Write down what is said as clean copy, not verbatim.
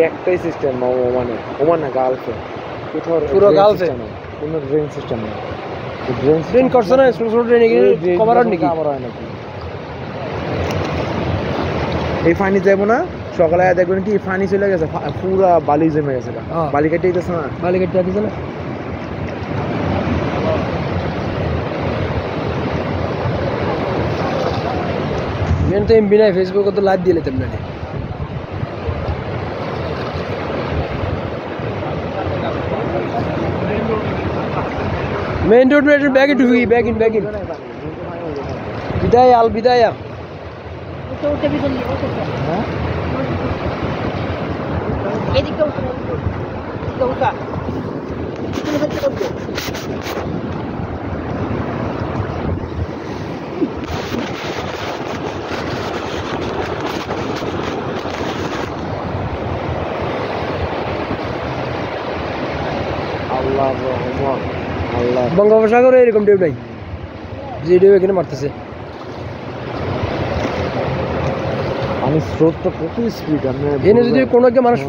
একটাই সিস্টেম ওমানে গালফে পুরো গালফে কোনো ড্রেন সিস্টেম নেই ড্রেন করছে না ছোট ছোট ড্রেন কভার হয় নাকি এই পানি যাবো না সকালে দেখবেন কি পানি চলে গেছে পুরা বালি জমে গেছে বালি কেটে দিতেছে না বালি কেটে দিতেছে না মেন তো এমবি নাই ফেসবুকে তো লাইভ দিয়ে নিতাম না মেইন রোড में बैग इन बैग इन विदाया विदाया আল্লাহ রহমান আল্লাহ বঙ্গোপসাগরে এরকম ঢেউ নাই যে ঢেউ এখানে মারতেছে পানির স্রোতটা কত স্পিড এনে যদি কোনো মানুষ